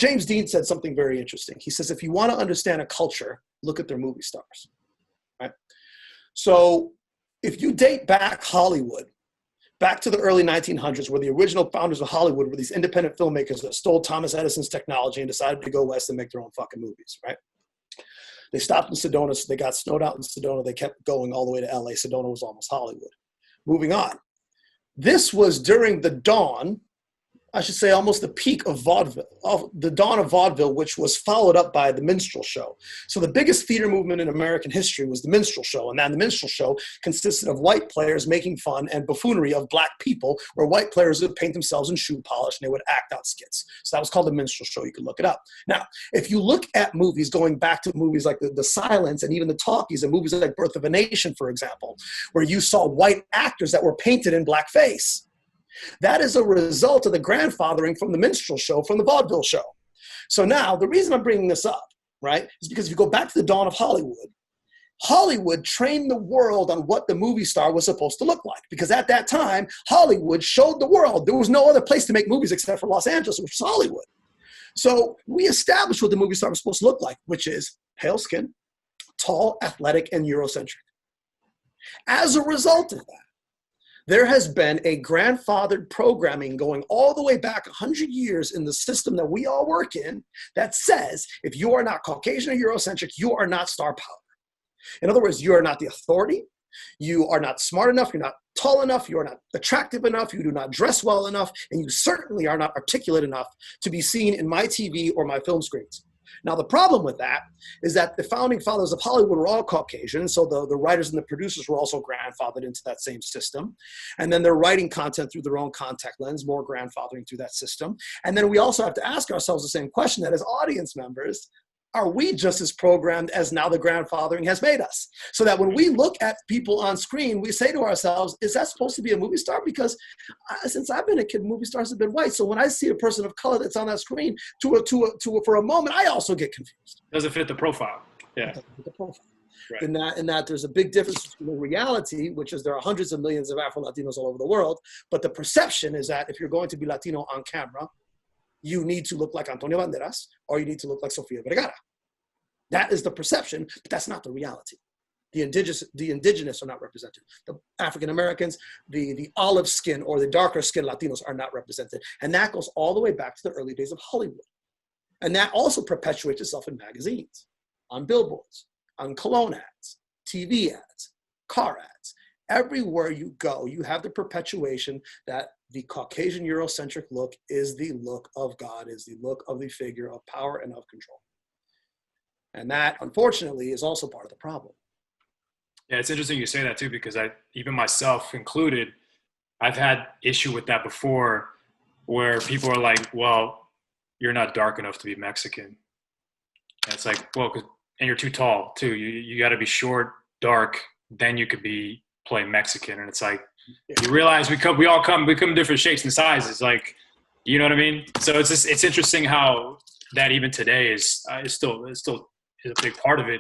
James Dean said something very interesting. He says, if you want to understand a culture, look at their movie stars, right? So if you date back Hollywood, back to the early 1900s, where the original founders of Hollywood were these independent filmmakers that stole Thomas Edison's technology and decided to go west and make their own fucking movies, right? They stopped in Sedona, so they got snowed out in Sedona. They kept going all the way to LA. Sedona was almost Hollywood. Moving on. This was during the dawn, I should say almost the peak of vaudeville, the dawn of vaudeville, which was followed up by the minstrel show. So the biggest theater movement in American history was the minstrel show. And then the minstrel show consisted of white players making fun and buffoonery of black people, where white players would paint themselves in shoe polish and they would act out skits. So that was called the minstrel show. You can look it up. Now, if you look at movies, going back to movies like the Silence and even the Talkies and movies like Birth of a Nation, for example, where you saw white actors that were painted in blackface, that is a result of the grandfathering from the minstrel show, from the vaudeville show. So now, the reason I'm bringing this up, right, is because if you go back to the dawn of Hollywood, Hollywood trained the world on what the movie star was supposed to look like. Because at that time, Hollywood showed the world there was no other place to make movies except for Los Angeles, which was Hollywood. So we established what the movie star was supposed to look like, which is pale skin, tall, athletic, and Eurocentric. As a result of that, there has been a grandfathered programming going all the way back 100 years in the system that we all work in that says if you are not Caucasian or Eurocentric, you are not star power. In other words, you are not the authority, you are not smart enough, you're not tall enough, you are not attractive enough, you do not dress well enough, and you certainly are not articulate enough to be seen in my TV or my film screens. Now, the problem with that is that the founding fathers of Hollywood were all Caucasian, so the writers and the producers were also grandfathered into that same system. And then they're writing content through their own contact lens, more grandfathering through that system. And then we also have to ask ourselves the same question, that as audience members, are we just as programmed as now the grandfathering has made us? So that when we look at people on screen, we say to ourselves, is that supposed to be a movie star? Because since I've been a kid, movie stars have been white. So when I see a person of color that's on that screen for a moment, I also get confused. Doesn't fit the profile. Yeah. Doesn't fit the profile. Right. In that there's a big difference between reality, which is there are hundreds of millions of Afro-Latinos all over the world, but the perception is that if you're going to be Latino on camera, you need to look like Antonio Banderas, or you need to look like Sofia Vergara. That is the perception, but that's not the reality. The indigenous are not represented. The African Americans, the olive skin or the darker skin Latinos are not represented. And that goes all the way back to the early days of Hollywood. And that also perpetuates itself in magazines, on billboards, on cologne ads, TV ads, car ads. Everywhere you go, you have the perpetuation that the Caucasian Eurocentric look is the look of God, is the look of the figure of power and of control. And that, unfortunately, is also part of the problem. Yeah, it's interesting you say that too, because even myself included, I've had issue with that before, where people are like, well, you're not dark enough to be Mexican. And it's like, well, and you're too tall too. You got to be short, dark, then you could play Mexican. And it's like, you realize we all come different shapes and sizes. Like, you know what I mean? So it's interesting how that even today is still a big part of it.